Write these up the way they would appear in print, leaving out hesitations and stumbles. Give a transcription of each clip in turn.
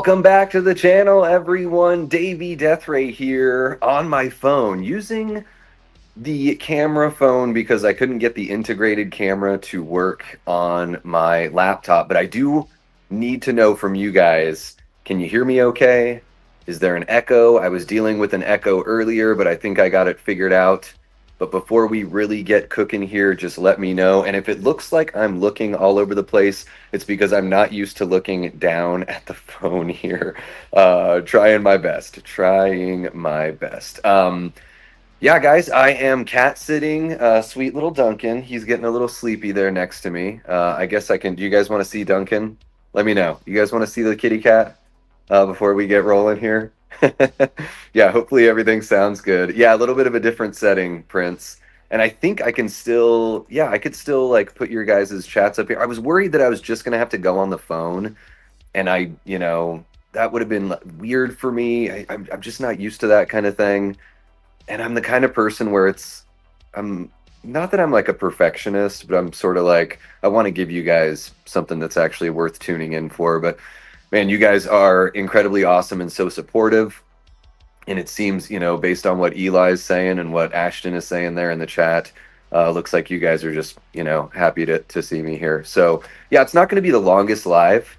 Welcome back to the channel, everyone. Davey Deathray here on my phone using the camera phone because I couldn't get the integrated camera to work on my laptop. But I do need to know from you guys, can you hear me okay? Is there an echo? I was dealing with an echo earlier, but I think I got it figured out. But before we really get cooking here, just let me know. And if it looks like I'm looking all over the place, it's because I'm not used to looking down at the phone here. Trying my best. Trying my best. Yeah, guys, I am cat sitting sweet little Duncan. He's getting a little sleepy there next to me. I guess I can. Do you guys want to see Duncan? Let me know. You guys want to see the kitty cat before we get rolling here? Yeah, hopefully everything sounds good. Yeah, a little bit of a different setting, Prince. And I think I can still, yeah, I could still like put your guys' chats up here. I was worried that I was just gonna have to go on the phone, and that would have been weird for me. I'm just not used to that kind of thing, and I'm the kind of person where I'm not that I'm like a perfectionist, but I'm sort of like I want to give you guys something that's actually worth tuning in for. But man, you guys are incredibly awesome and so supportive. And it seems, based on what Eli's saying and what Ashton is saying there in the chat, looks like you guys are just, happy to see me here. So yeah, it's not going to be the longest live,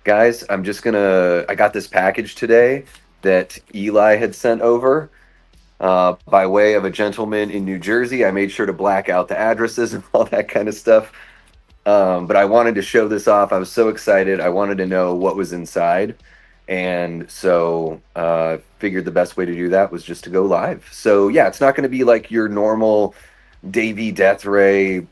guys. I got this package today that Eli had sent over by way of a gentleman in New Jersey. I made sure to black out the addresses and all that kind of stuff. But I wanted to show this off. I was so excited. I wanted to know what was inside. And so figured the best way to do that was just to go live. So yeah, it's not going to be like your normal Davey Death Ray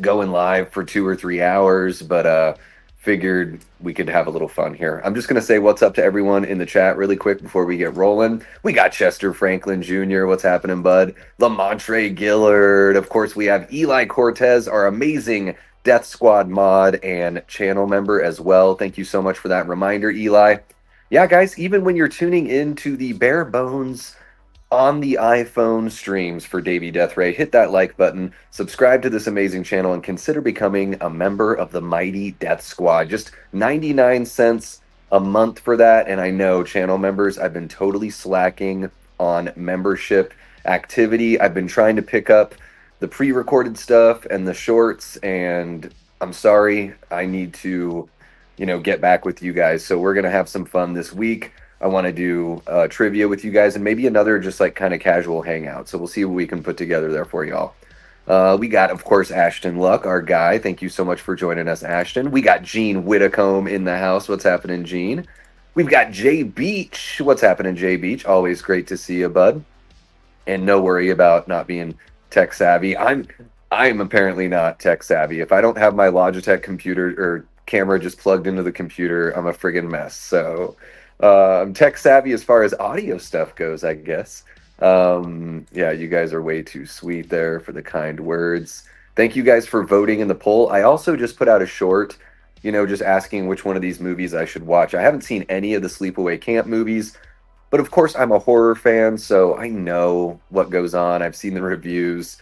going live for 2 or 3 hours, but figured we could have a little fun here. I'm just going to say what's up to everyone in the chat really quick before we get rolling. We got Chester Franklin Jr. What's happening, bud? Lamontre Gillard. Of course, we have Eli Cortez, our amazing Death Squad mod and channel member as well. Thank you so much for that reminder, Eli. Yeah, guys, even when you're tuning into the bare bones on the iPhone streams for Davey Death Ray, hit that like button, subscribe to this amazing channel, and consider becoming a member of the mighty Death Squad. Just 99 cents a month for that. And I know, channel members, I've been totally slacking on membership activity. I've been trying to pick up the pre-recorded stuff and the shorts, and I'm sorry, I need to get back with you guys. So we're gonna have some fun this week. I want to do trivia with you guys and maybe another just like kind of casual hangout. So we'll see what we can put together there for y'all. We got, of course, Ashton Luck, our guy. Thank you so much for joining us, Ashton. We got Gene Whitacombe in the house. What's happening, Gene? We've got Jay Beach. What's happening, Jay Beach? Always great to see you, bud. And no worry about not being tech savvy. I'm apparently not tech savvy. If I don't have my Logitech computer or camera just plugged into the computer, I'm a friggin' mess. So I'm tech savvy as far as audio stuff goes, I guess. Yeah, you guys are way too sweet there for the kind words. Thank you guys for voting in the poll. I also just put out a short, just asking which one of these movies I should watch. I haven't seen any of the Sleepaway Camp movies, but of course I'm a horror fan, so I know what goes on. I've seen the reviews.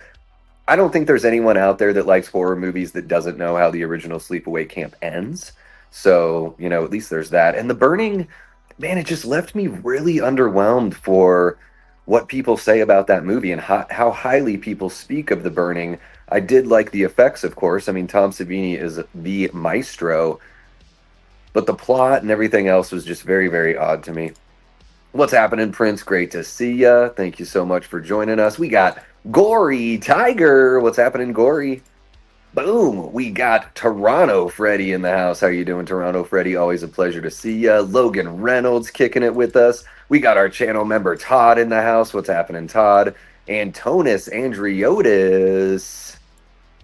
I don't think there's anyone out there that likes horror movies that doesn't know how the original Sleepaway Camp ends. So, at least there's that. And The Burning, man, it just left me really underwhelmed for what people say about that movie and how highly people speak of The Burning. I did like the effects, of course. I mean, Tom Savini is the maestro, but the plot and everything else was just very, very odd to me. What's happening, Prince? Great to see ya. Thank you so much for joining us. We got Gory Tiger. What's happening, Gory? Boom. We got Toronto Freddy in the house. How you doing, Toronto Freddy? Always a pleasure to see ya. Logan Reynolds kicking it with us. We got our channel member Todd in the house. What's happening, Todd? Antonis Andriotis.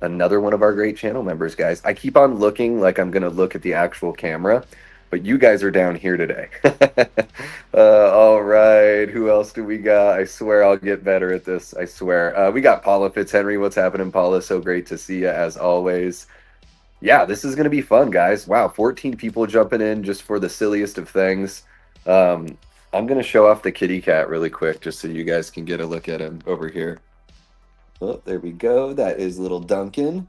Another one of our great channel members, guys. I keep on looking like I'm going to look at the actual camera, but you guys are down here today. All right. Who else do we got? I swear I'll get better at this. I swear. We got Paula Fitzhenry. What's happening, Paula? So great to see you as always. Yeah, this is going to be fun, guys. Wow, 14 people jumping in just for the silliest of things. I'm going to show off the kitty cat really quick just so you guys can get a look at him over here. Oh, there we go. That is little Duncan.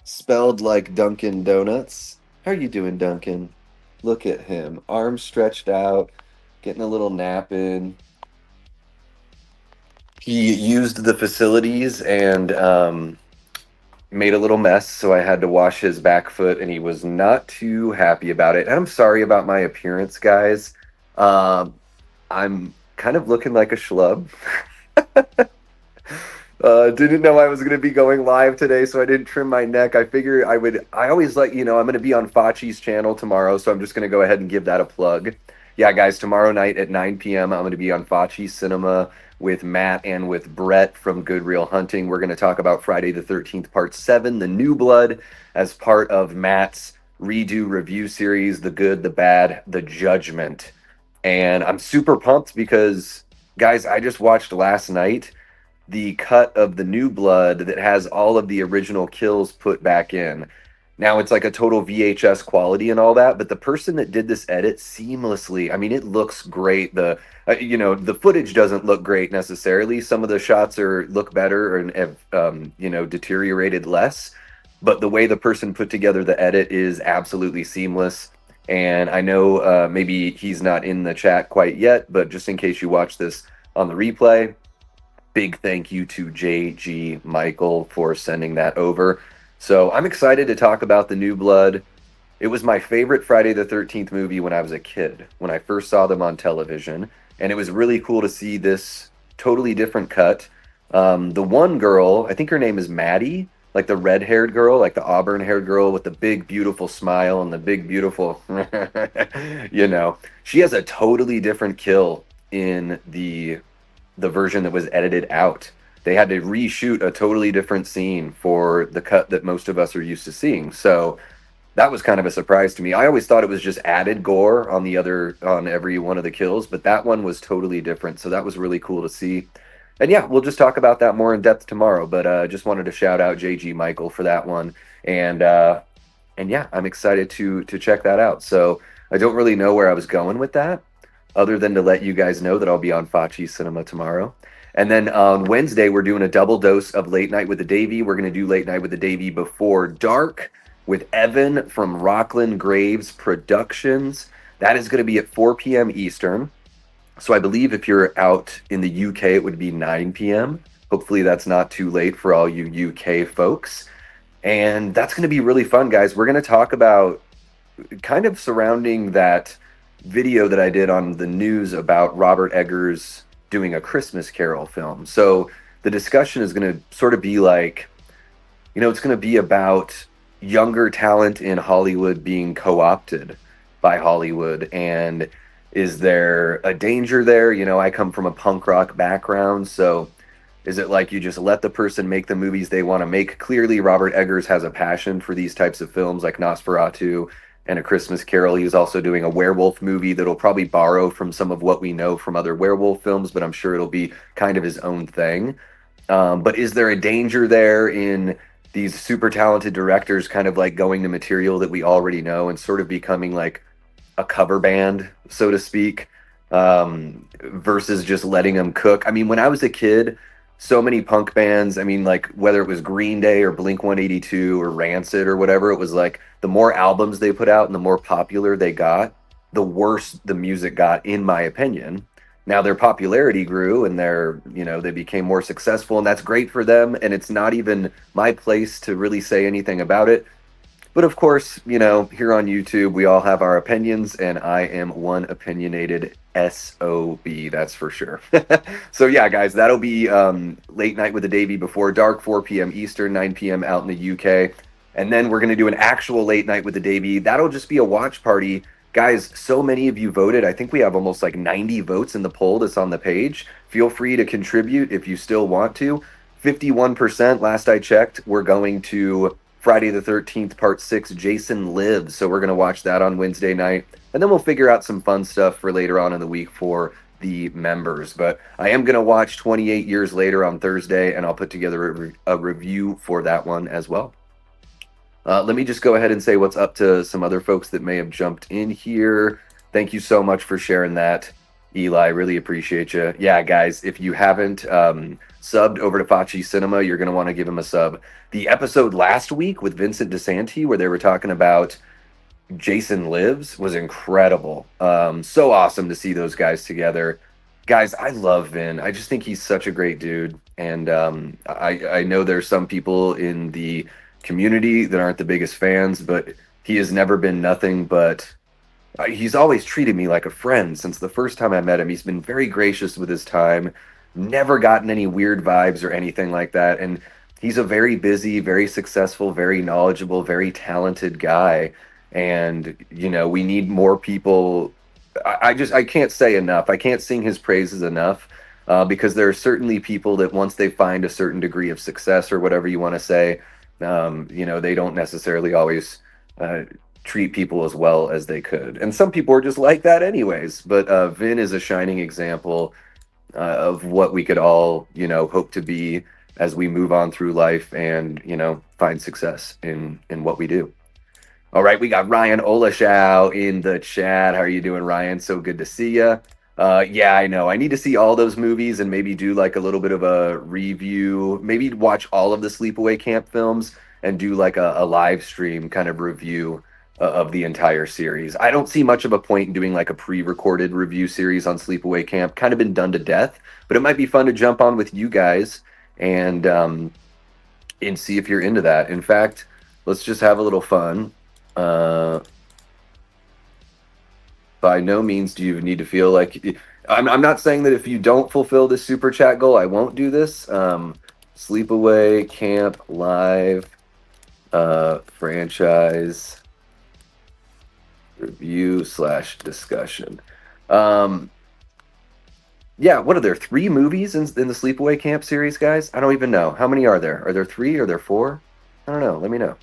Spelled like Dunkin' Donuts. How are you doing, Duncan? Look at him, arms stretched out, getting a little nap in. He used the facilities and made a little mess, so I had to wash his back foot, and he was not too happy about it. And I'm sorry about my appearance, guys. Um, I'm kind of looking like a schlub. Didn't know I was going to be going live today, so I didn't trim my neck. I figure I would. I always like, I'm going to be on Fachi's channel tomorrow, so I'm just going to go ahead and give that a plug. Yeah, guys, tomorrow night at 9 p.m., I'm going to be on Fachi Cinema with Matt and with Brett from Good Real Hunting. We're going to talk about Friday the 13th, Part 7, The New Blood, as part of Matt's redo review series, The Good, the Bad, the Judgment. And I'm super pumped because, guys, I just watched last night the cut of the New Blood that has all of the original kills put back in. Now it's like a total VHS quality and all that, but the person that did this edit seamlessly, I mean, it looks great. The footage doesn't look great necessarily. Some of the shots look better and have deteriorated less. But the way the person put together the edit is absolutely seamless. And I know maybe he's not in the chat quite yet, but just in case you watch this on the replay, big thank you to JG Michael for sending that over. So I'm excited to talk about The New Blood. It was my favorite Friday the 13th movie when I was a kid, when I first saw them on television. And it was really cool to see this totally different cut. The one girl, I think her name is Maddie, like the red-haired girl, like the auburn-haired girl with the big, beautiful smile and the big, beautiful, she has a totally different kill in the version that was edited out. They had to reshoot a totally different scene for the cut that most of us are used to seeing. So that was kind of a surprise to me. I always thought it was just added gore on every one of the kills, but that one was totally different. So that was really cool to see. And yeah, we'll just talk about that more in depth tomorrow. But just wanted to shout out JG Michael for that one. And yeah, I'm excited to check that out. So I don't really know where I was going with that, other than to let you guys know that I'll be on Fachi Cinema tomorrow. And then on Wednesday, we're doing a double dose of Late Night with the Davy. We're going to do Late Night with the Davy before dark with Evan from Rockland Graves Productions. That is going to be at 4 p.m. Eastern. So I believe if you're out in the UK, it would be 9 p.m. Hopefully that's not too late for all you UK folks. And that's going to be really fun, guys. We're going to talk about kind of surrounding that video that I did on the news about Robert Eggers doing a Christmas Carol film. So the discussion is going to sort of be like, it's going to be about younger talent in Hollywood being co-opted by Hollywood. And is there a danger there? I come from a punk rock background, so is it like you just let the person make the movies they want to make? Clearly, Robert Eggers has a passion for these types of films like Nosferatu and A Christmas Carol. He's also doing a werewolf movie that'll probably borrow from some of what we know from other werewolf films, but I'm sure it'll be kind of his own thing. But is there a danger there in these super talented directors kind of like going to material that we already know and sort of becoming like a cover band, so to speak, versus just letting them cook? I mean, when I was a kid, so many punk bands, I mean, like whether it was Green Day or Blink 182 or Rancid or whatever, it was like the more albums they put out and the more popular they got, the worse the music got, in my opinion. Now their popularity grew and they became more successful, and that's great for them. And it's not even my place to really say anything about it. But of course, here on YouTube, we all have our opinions, and I am one opinionated SOB, that's for sure. So yeah, guys, that'll be Late Night with the Davy before dark, 4 p.m. Eastern, 9 p.m. out in the UK. And then we're going to do an actual Late Night with the Davy. That'll just be a watch party. Guys, so many of you voted. I think we have almost like 90 votes in the poll that's on the page. Feel free to contribute if you still want to. 51%, last I checked, we're going to Friday the 13th, Part 6, Jason Lives. So we're going to watch that on Wednesday night. And then we'll figure out some fun stuff for later on in the week for the members. But I am going to watch 28 Years Later on Thursday, and I'll put together a review for that one as well. Let me just go ahead and say what's up to some other folks that may have jumped in here. Thank you so much for sharing that, Eli. Really appreciate you. Yeah, guys, if you haven't subbed over to Fachi Cinema, you're going to want to give him a sub. The episode last week with Vincent DeSanti, where they were talking about Jason Lives was incredible. So awesome to see those guys together. Guys, I love Vin. I just think he's such a great dude. And I know there's some people in the community that aren't the biggest fans, but he has never been nothing but he's always treated me like a friend since the first time I met him. He's been very gracious with his time, never gotten any weird vibes or anything like that. And he's a very busy, very successful, very knowledgeable, very talented guy. And, we need more people. I can't say enough. I can't sing his praises enough because there are certainly people that once they find a certain degree of success or whatever you want to say, they don't necessarily always. Treat people as well as they could. And some people are just like that anyways. But Vin is a shining example of what we could all, hope to be as we move on through life and, find success in what we do. All right, we got Ryan Olashow in the chat. How are you doing, Ryan? So good to see you. Yeah, I know. I need to see all those movies and maybe do like a little bit of a review. Maybe watch all of the Sleepaway Camp films and do like a live stream kind of review of the entire series. I don't see much of a point in doing like a pre-recorded review series on Sleepaway Camp. Kind of been done to death, but it might be fun to jump on with you guys and see if you're into that. In fact, let's just have a little fun. Uh, by no means do you need to feel like I'm not saying that if you don't fulfill this super chat goal, I won't do this. Sleepaway Camp Live franchise review slash discussion. Um, yeah, what are there? Three movies in the Sleepaway Camp series, guys? I don't even know. How many are there? Are there three? Are there four? I don't know. Let me know.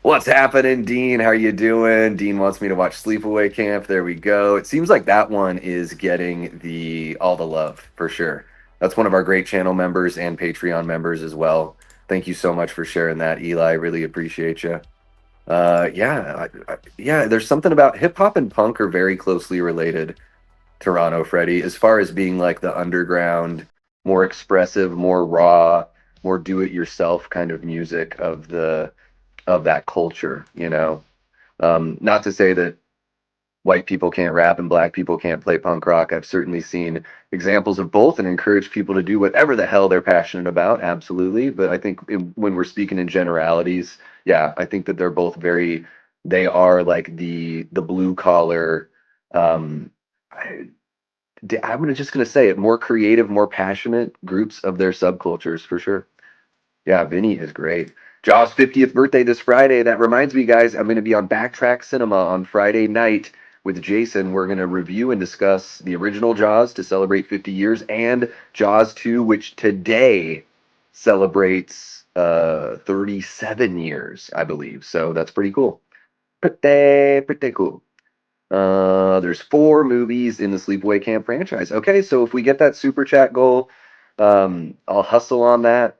What's happening, Dean? How are you doing? Dean wants me to watch Sleepaway Camp. There we go. It seems like that one is getting the all the love for sure. That's one of our great channel members and Patreon members as well. Thank you so much for sharing that, Eli. Really appreciate you. Yeah, there's something about hip hop and punk are very closely related. Toronto Freddie, as far as being like the underground, more expressive, more raw, more do-it-yourself kind of music of that culture. Not to say that white people can't rap and black people can't play punk rock. I've certainly seen examples of both and encourage people to do whatever the hell they're passionate about. Absolutely. But I think when we're speaking in generalities, yeah, I think that they're both they are like the blue collar, um, I, I'm just gonna say it, more creative, more passionate groups of their subcultures for sure. Yeah, Vinny is great. Jaws' 50th birthday this Friday. That reminds me, guys, I'm going to be on Backtrack Cinema on Friday night with Jason. We're going to review and discuss the original Jaws to celebrate 50 years and Jaws 2, which today celebrates 37 years, I believe. So that's pretty cool. Pretty cool. There's four movies in the Sleepaway Camp franchise. Okay, so if we get that super chat goal, I'll hustle on that.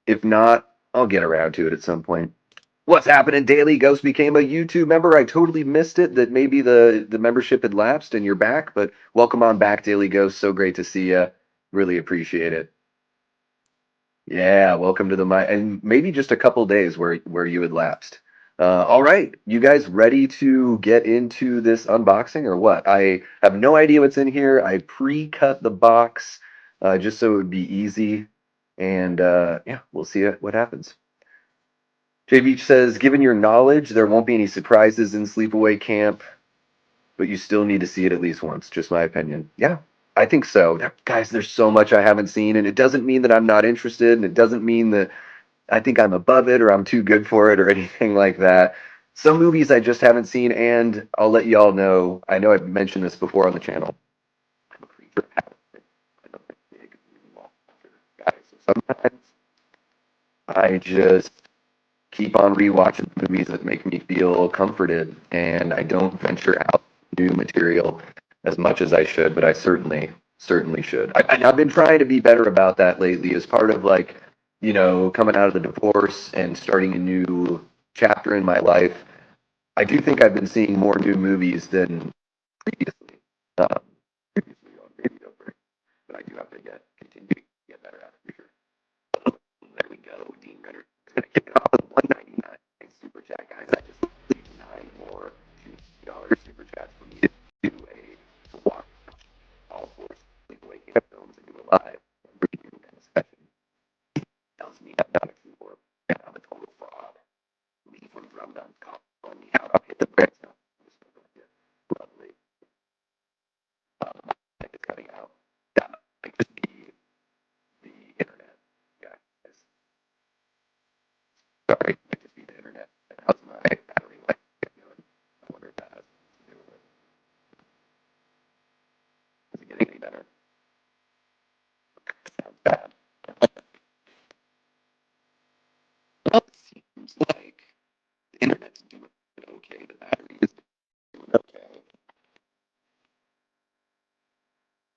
If not, I'll get around to it at some point. What's happening, Daily Ghost became a YouTube member. I totally missed it that maybe the membership had lapsed and you're back, but welcome on back, Daily Ghost. So great to see you. Really appreciate it. Yeah, welcome to the my and maybe just a couple days where you had lapsed. All right, you guys ready to get into this unboxing or what? I have no idea what's in here. I pre-cut the box just so it would be easy, and yeah, we'll see what happens. J Beach says, given your knowledge, there won't be any surprises in Sleepaway Camp, but you still need to see it at least once. Just my opinion. Yeah, I think so. Guys, there's so much I haven't seen, and it doesn't mean that I'm not interested, and it doesn't mean that I think I'm above it or I'm too good for it or anything like that. Some movies I just haven't seen, and I'll let y'all know. I know I've mentioned this before on the channel. I'm a creature of habit. I don't think big guys. So sometimes I just keep on rewatching movies that make me feel comforted, and I don't venture out new material as much as I should, but I certainly should. I've been trying to be better about that lately as part of like, coming out of the divorce and starting a new chapter in my life. I do think I've been seeing more new movies than previously. Um, previously on radio, but I do have to continue to get better at it for sure. There we go, Dean Ritter. Gonna kick it off with 199 super chat, guys. I just 89 $1 super chat for me to do a walk all four Sleepaway Camp films and do a live review and discussion. Tells me I'm not a true horror fan. I'm a total fraud. Lee from Drum Duns calling me out. I'll hit the bricks now. Lovely. It's cutting out. Yeah, like the internet. Guys. Sorry, it might just be the internet. How's my battery life doing? I wonder if that has to do with it. Is it getting any better? Sounds bad. Well, it seems like the internet's doing okay. The battery is doing okay.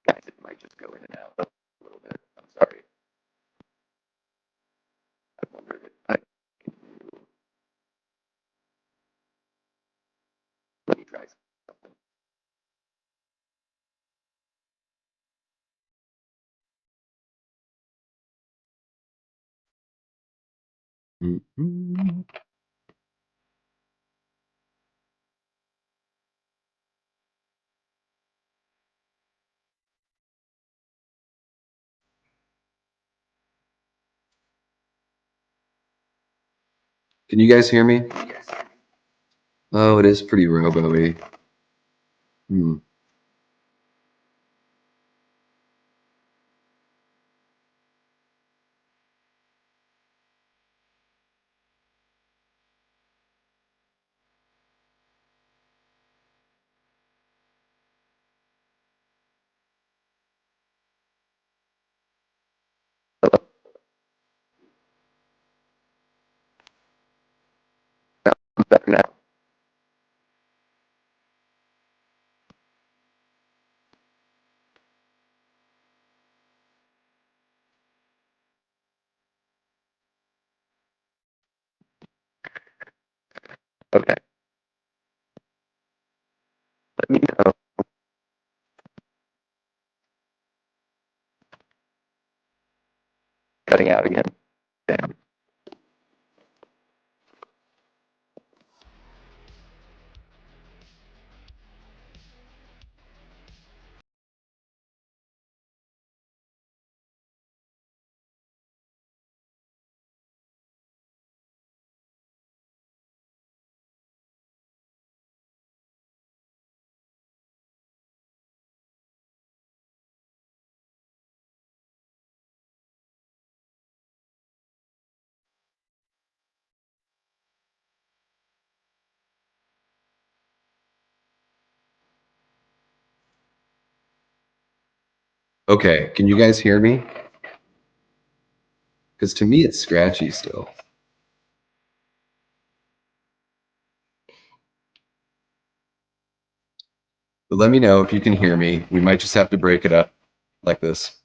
Guys, it might just go in and out a little bit. I'm sorry. I wonder if I can do. Let me try something. Mm-hmm. Can you guys hear me? Yes. Oh, it is pretty robo-y. Hmm. Sounds better now. Okay. Let me know. Cutting out again. Damn. Okay, can you guys hear me? Because to me it's scratchy still. But let me know if you can hear me. We might just have to break it up like this.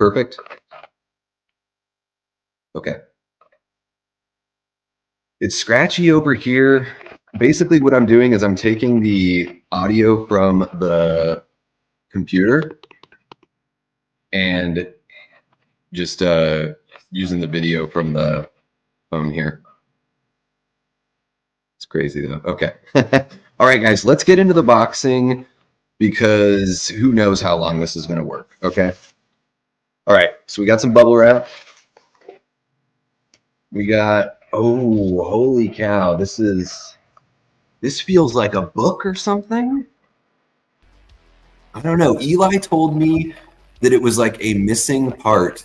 Perfect? Okay. It's scratchy over here. Basically what I'm doing is I'm taking the audio from the computer and just using the video from the phone here. It's crazy though. Okay. All right, guys, let's get into the boxing because who knows how long this is going to work. Okay. All right. So we got some bubble wrap. We got, oh, holy cow. This feels like a book or something. I don't know. Eli told me that it was like a missing part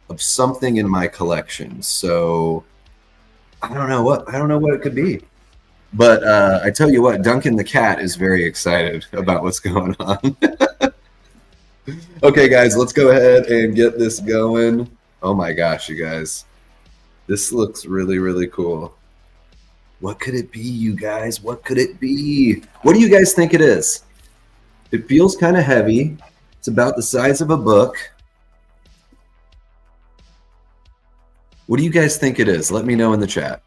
of something in my collection. So I don't know what it could be. But I tell you what, Duncan the cat is very excited about what's going on. Okay, guys, let's go ahead and get this going. Oh my gosh, you guys. This looks really, really cool. What could it be, you guys? What could it be? What do you guys think it is? It feels kind of heavy. It's about the size of a book. What do you guys think it is? Let me know in the chat.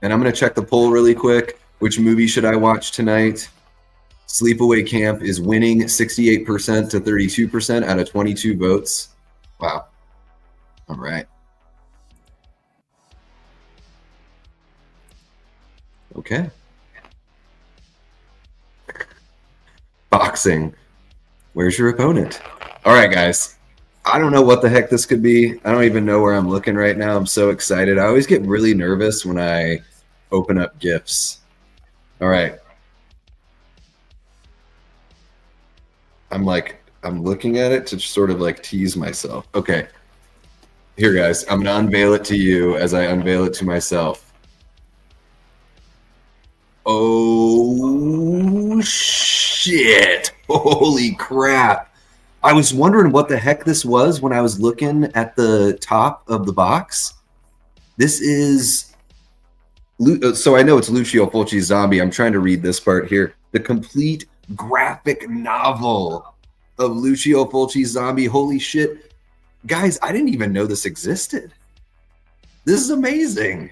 And I'm going to check the poll really quick. Which movie should I watch tonight? Sleepaway Camp is winning 68% to 32% out of 22 votes. Wow. All right. Okay. Boxing. Where's your opponent? All right, guys. I don't know what the heck this could be. I don't even know where I'm looking right now. I'm so excited. I always get really nervous when I open up gifts. All right. I'm looking at it to sort of like tease myself. Okay. Here, guys. I'm going to unveil it to you as I unveil it to myself. Oh, shit. Holy crap. I was wondering what the heck this was when I was looking at the top of the box. This is, so I know it's Lucio Fulci's Zombie. I'm trying to read this part here. The complete graphic novel of Lucio Fulci's Zombie. Holy shit. Guys, I didn't even know this existed. This is amazing.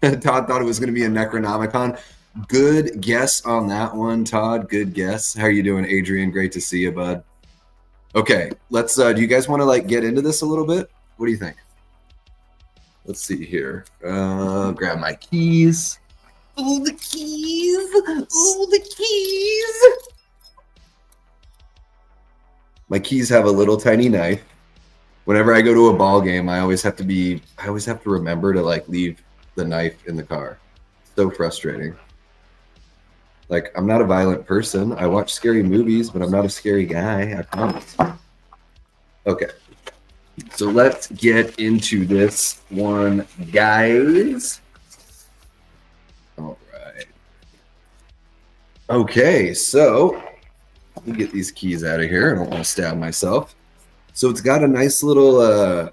Todd thought it was going to be a Necronomicon. Good guess on that one, Todd. Good guess. How are you doing, Adrian? Great to see you, bud. Okay, let's do you guys want to like get into this a little bit? What do you think? Let's see here. Grab my keys. Oh, the keys. Oh, the keys. My keys have a little tiny knife. Whenever I go to a ball game, I always have to remember to like leave the knife in the car. So frustrating. Like, I'm not a violent person. I watch scary movies, but I'm not a scary guy. I promise. Okay. So let's get into this one, guys. All right. Okay, so let me get these keys out of here. I don't want to stab myself. So it's got a nice little,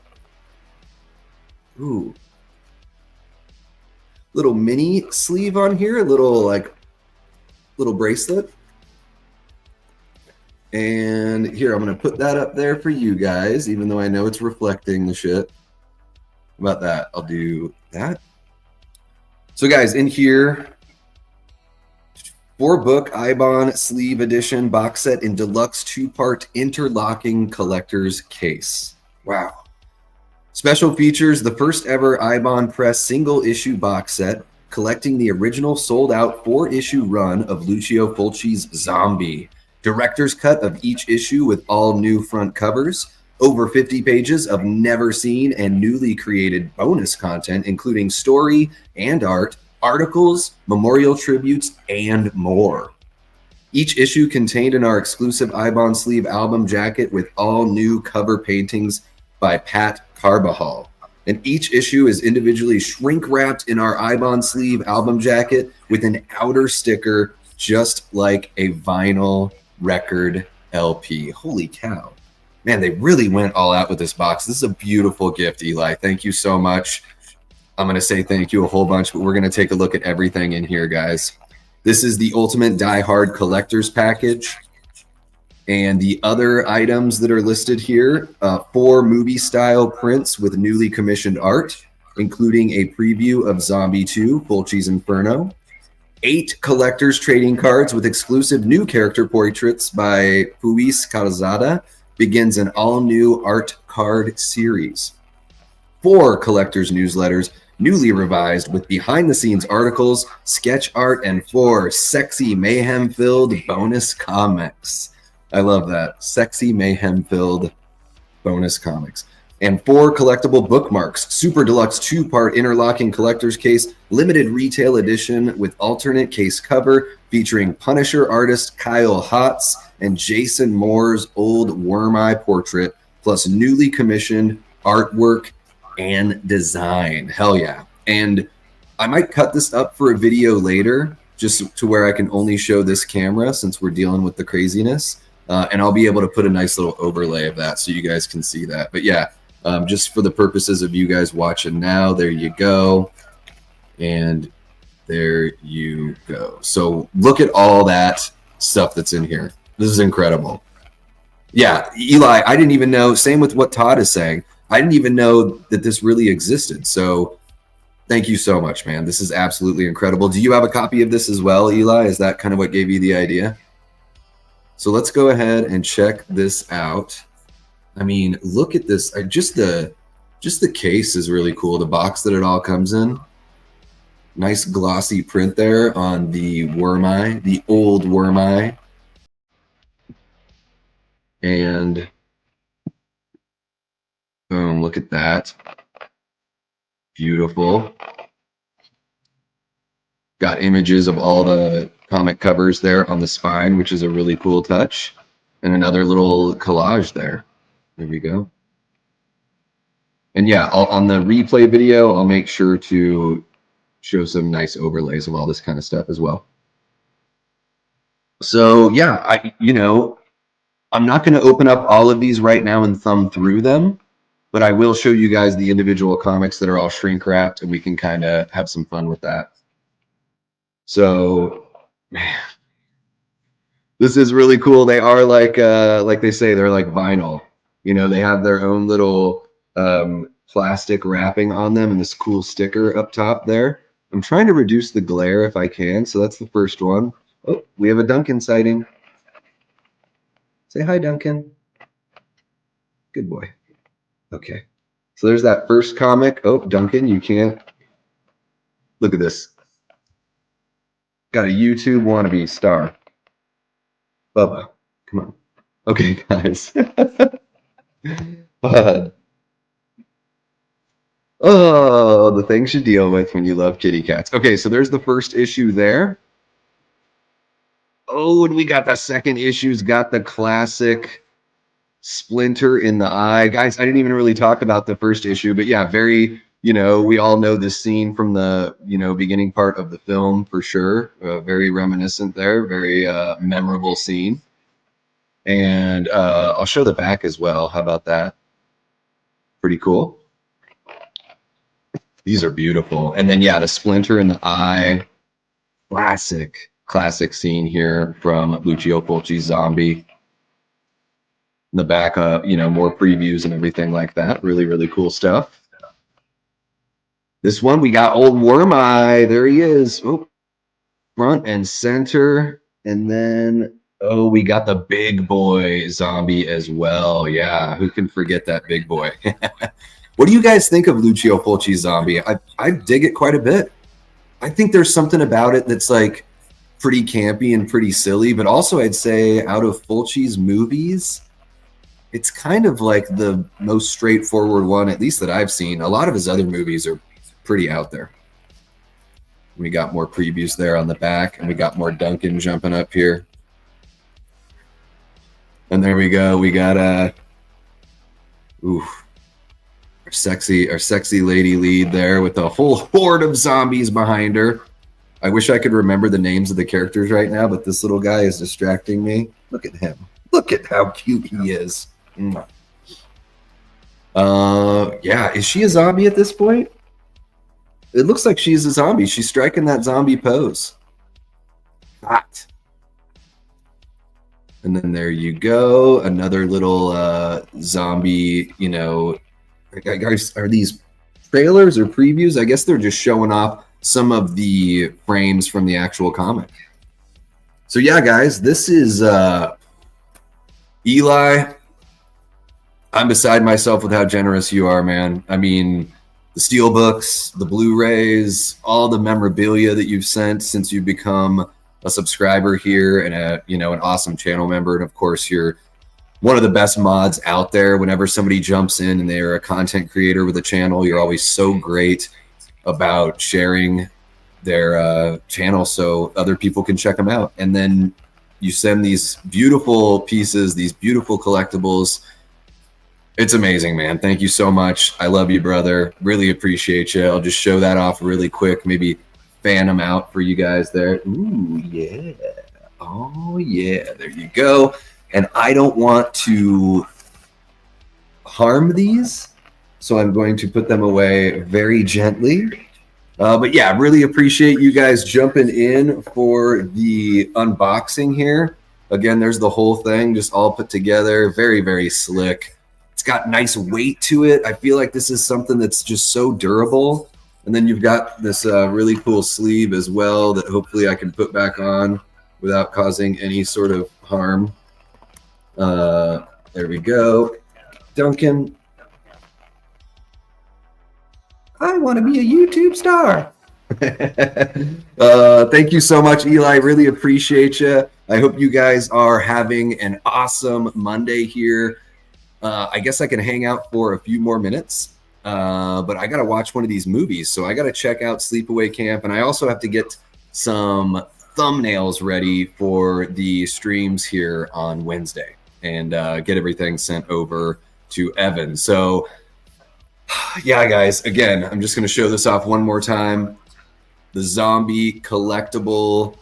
little mini sleeve on here, a little bracelet. And here, I'm going to put that up there for you guys, even though I know it's reflecting the shit. How about that? I'll do that. So guys, in here, 4-book Eibon sleeve edition box set in deluxe 2-part interlocking collector's case. Wow. Special features, the first ever Eibon Press single issue box set, collecting the original sold out 4-issue run of Lucio Fulci's Zombie. Director's cut of each issue with all new front covers, over 50 pages of never seen and newly created bonus content, including story and art, articles, memorial tributes, and more. Each issue contained in our exclusive Eibon sleeve album jacket with all new cover paintings by Pat Carbajal. And each issue is individually shrink wrapped in our Eibon sleeve album jacket with an outer sticker just like a vinyl record LP. Holy cow. Man, they really went all out with this box. This is a beautiful gift, Eli. Thank you so much. I'm going to say thank you a whole bunch, but we're going to take a look at everything in here, guys. This is the Ultimate Die Hard Collector's Package. And the other items that are listed here, 4 movie-style prints with newly commissioned art, including a preview of Zombie 2, Fulci's Inferno. 8 collector's trading cards with exclusive new character portraits by Fuis Calzada, begins an all-new art card series. 4 collector's newsletters, newly revised with behind-the-scenes articles, sketch art, and 4 sexy mayhem-filled bonus comics. I love that. Sexy mayhem-filled bonus comics. And 4 collectible bookmarks, super deluxe 2-part interlocking collector's case, limited retail edition with alternate case cover featuring Punisher artist Kyle Hotz and Jason Moore's old Worm Eye portrait, plus newly commissioned artwork and design. Hell yeah. And I might cut this up for a video later, just to where I can only show this camera since we're dealing with the craziness. And I'll be able to put a nice little overlay of that so you guys can see that. But yeah, just for the purposes of you guys watching now, there you go. And there you go. So look at all that stuff that's in here. This is incredible. Yeah, Eli, I didn't even know, same with what Todd is saying. I didn't even know that this really existed. So thank you so much, man. This is absolutely incredible. Do you have a copy of this as well, Eli? Is that kind of what gave you the idea? So let's go ahead and check this out. I mean, look at this. Just the case is really cool. The box that it all comes in. Nice glossy print there on the Worm Eye, the old Worm Eye. And boom, look at that. Beautiful. Got images of all the comic covers there on the spine, which is a really cool touch. And another little collage there. There we go. And yeah, on the replay video, I'll make sure to show some nice overlays of all this kind of stuff as well. So yeah, I'm not going to open up all of these right now and thumb through them, but I will show you guys the individual comics that are all shrink wrapped, and we can kind of have some fun with that. So, man, this is really cool. They are like they say, they're like vinyl. They have their own little plastic wrapping on them and this cool sticker up top there. I'm trying to reduce the glare if I can. So that's the first one. Oh, we have a Duncan sighting. Say hi, Duncan. Good boy. Okay. So there's that first comic. Oh, Duncan, you can't. Look at this. Got a YouTube wannabe star. Bubba, come on. Okay, guys. Oh, the things you deal with when you love kitty cats. Okay, so there's the first issue there. Oh, and we got the second issue's got the classic splinter in the eye. Guys, I didn't even really talk about the first issue, but yeah, very, we all know this scene from the, beginning part of the film for sure. Very reminiscent there, very memorable scene. And I'll show the back as well. How about that? Pretty cool. These are beautiful. And then, yeah, the splinter in the eye. Classic scene here from Lucio Fulci's Zombie. In the back, more previews and everything like that. Really, really cool stuff. This one, we got old Worm Eye. There he is. Oh, front and center. And then, oh, we got the big boy zombie as well. Yeah, who can forget that big boy? What do you guys think of Lucio Fulci's Zombie? I dig it quite a bit. I think there's something about it that's like pretty campy and pretty silly, but also I'd say out of Fulci's movies, it's kind of like the most straightforward one, at least that I've seen. A lot of his other movies are pretty out there. We got more previews there on the back, and we got more Duncan jumping up here. And there we go. We got our sexy lady lead there with a whole horde of zombies behind her. I wish I could remember the names of the characters right now, but this little guy is distracting me. Look at him. Look at how cute he is. Yeah, is she a zombie at this point? It looks like she's a zombie. She's striking that zombie pose. Hot. And then there you go. Another little zombie, guys, are these trailers or previews? I guess they're just showing off some of the frames from the actual comic. So yeah, guys, this is Eli. I'm beside myself with how generous you are, man. I mean, the Steelbooks, the Blu-rays, all the memorabilia that you've sent since you've become a subscriber here and an awesome channel member. And of course, you're one of the best mods out there. Whenever somebody jumps in and they're a content creator with a channel, you're always so great about sharing their channel so other people can check them out. And then you send these beautiful pieces, these beautiful collectibles. It's amazing, man. Thank you so much. I love you, brother. Really appreciate you. I'll just show that off really quick. Maybe fan them out for you guys there. Ooh, yeah. Oh, yeah. There you go. And I don't want to harm these, so I'm going to put them away very gently. But yeah, really appreciate you guys jumping in for the unboxing here. Again, there's the whole thing just all put together. Very, very slick. It's got nice weight to it. I feel like this is something that's just so durable. And then you've got this really cool sleeve as well that hopefully I can put back on without causing any sort of harm. There we go. Duncan. I want to be a YouTube star. Thank you so much, Eli. Really appreciate you. I hope you guys are having an awesome Monday here. I guess I can hang out for a few more minutes, but I got to watch one of these movies. So I got to check out Sleepaway Camp, and I also have to get some thumbnails ready for the streams here on Wednesday and get everything sent over to Evan. So yeah, guys, again, I'm just going to show this off one more time. The Zombie collectible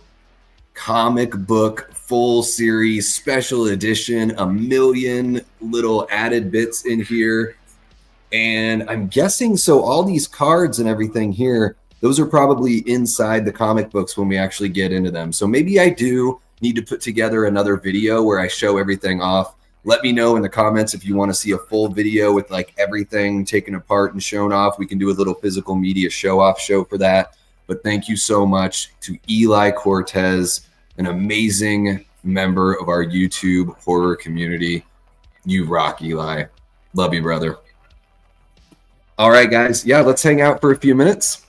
comic book full series special edition, a million little added bits in here. And I'm guessing, so all these cards and everything here, those are probably inside the comic books when we actually get into them. So maybe I do need to put together another video where I show everything off. Let me know in the comments if you want to see a full video with like everything taken apart and shown off. We can do a little physical media show for that. But thank you so much to Eli Cortez, an amazing member of our YouTube horror community. You rock, Eli. Love you, brother. All right, guys. Yeah, let's hang out for a few minutes.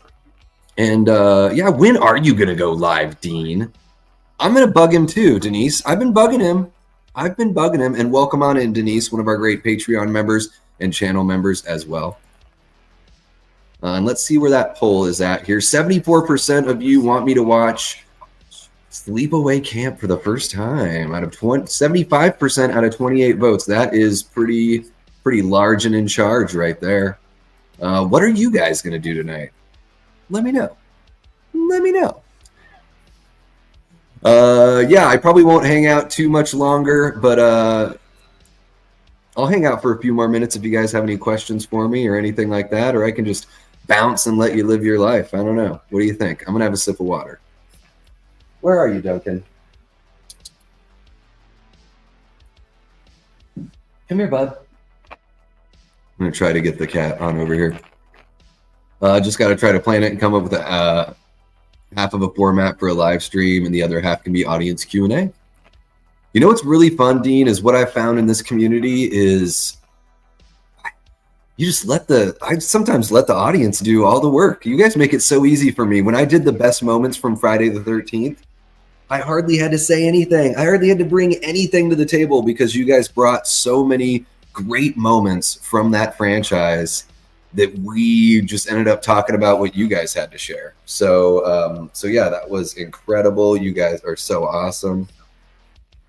And yeah, when are you going to go live, Dean? I'm going to bug him too, Denise. I've been bugging him. And welcome on in, Denise, one of our great Patreon members and channel members as well. And let's see where that poll is at here. 74% of you want me to watch Sleepaway Camp for the first time out of 75% out of 28 votes. That is pretty large and in charge right there. What are you guys going to do tonight? Let me know. Yeah, I probably won't hang out too much longer, but I'll hang out for a few more minutes if you guys have any questions for me or anything like that, or I can just bounce and let you live your life. I don't know. What do you think? I'm going to have a sip of water. Where are you, Duncan? Come here, bud. I'm going to try to get the cat on over here. Just got to try to plan it and come up with a half of a format for a live stream, and the other half can be audience Q&A. You know what's really fun, Dean, is what I found in this community is you just I sometimes let the audience do all the work. You guys make it so easy for me. When I did the best moments from Friday the 13th, I hardly had to say anything. I hardly had to bring anything to the table because you guys brought so many great moments from that franchise that we just ended up talking about what you guys had to share. So, so yeah, that was incredible. You guys are so awesome.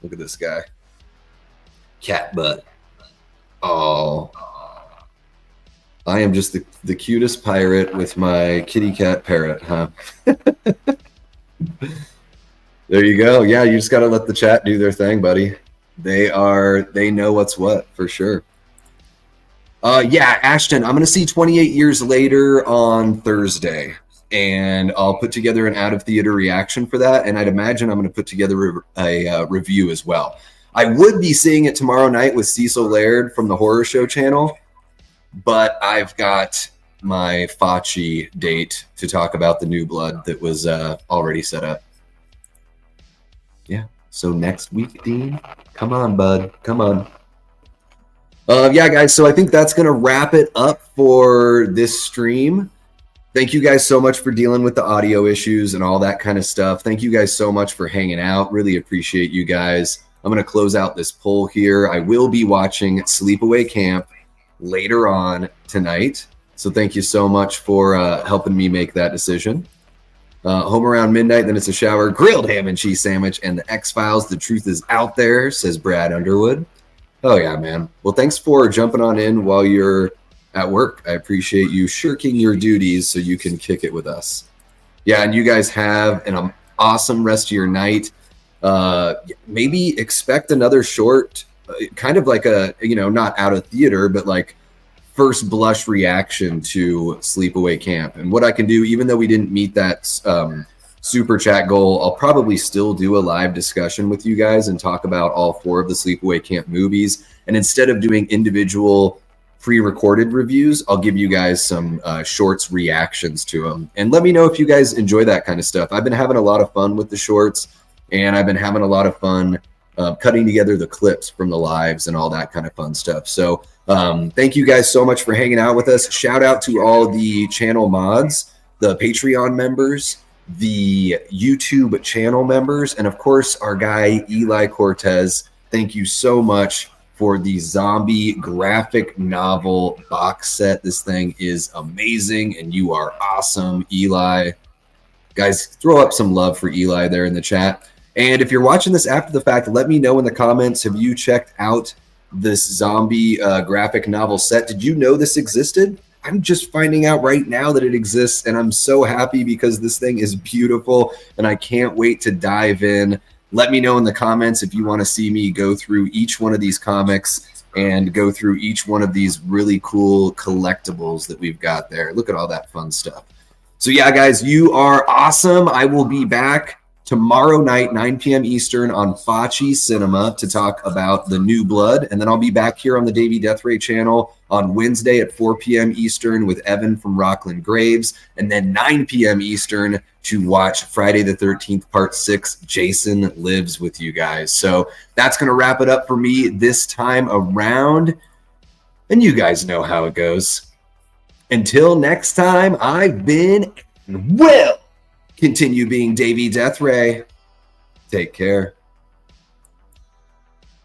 Look at this guy. Cat butt. Oh. I am just the cutest pirate with my kitty cat parrot, huh? There you go. Yeah, you just got to let the chat do their thing, buddy. They know what's what, for sure. Yeah, Ashton, I'm going to see 28 Years Later on Thursday, and I'll put together an out-of-theater reaction for that, and I'd imagine I'm going to put together a review as well. I would be seeing it tomorrow night with Cecil Laird from the Horror Show channel, but I've got my Facci date to talk about the New Blood that was already set up. Yeah, so next week, Dean, come on, bud, come on. Yeah, guys, so I think that's going to wrap it up for this stream. Thank you guys so much for dealing with the audio issues and all that kind of stuff. Thank you guys so much for hanging out. Really appreciate you guys. I'm going to close out this poll here. I will be watching Sleepaway Camp later on tonight. So thank you so much for helping me make that decision. Home around midnight, then it's a shower, grilled ham and cheese sandwich, and the X-Files. The truth is out there, says Brad Underwood. Oh, yeah, man. Well, thanks for jumping on in while you're at work. I appreciate you shirking your duties so you can kick it with us. Yeah, and you guys have an awesome rest of your night. Maybe expect another short, kind of like a, not out of theater, but like first blush reaction to Sleepaway Camp. And what I can do, even though we didn't meet that super chat goal, I'll probably still do a live discussion with you guys and talk about all 4 of the Sleepaway Camp movies. And instead of doing individual pre-recorded reviews, I'll give you guys some shorts reactions to them. And let me know if you guys enjoy that kind of stuff. I've been having a lot of fun with the shorts, and I've been having a lot of fun cutting together the clips from the lives and all that kind of fun stuff. So thank you guys so much for hanging out with us. Shout out to all the channel mods. the Patreon members, the YouTube channel members, and of course, our guy, Eli Cortez. Thank you so much for the zombie graphic novel box set. This thing is amazing, and you are awesome, Eli. Guys, throw up some love for Eli there in the chat. And if you're watching this after the fact, let me know in the comments, have you checked out this zombie graphic novel set? Did you know this existed? I'm just finding out right now that it exists, and I'm so happy because this thing is beautiful, and I can't wait to dive in. Let me know in the comments if you want to see me go through each one of these comics and go through each one of these really cool collectibles that we've got there. Look at all that fun stuff. So yeah, guys, you are awesome. I will be back tomorrow night, 9 p.m. Eastern on Fachi Cinema to talk about The New Blood. And then I'll be back here on the Davey Death Ray channel on Wednesday at 4 p.m. Eastern with Evan from Rockland Graves. And then 9 p.m. Eastern to watch Friday the 13th, Part 6, Jason Lives with you guys. So that's going to wrap it up for me this time around. And you guys know how it goes. Until next time, I've been and will continue being Davey Death Ray. Take care.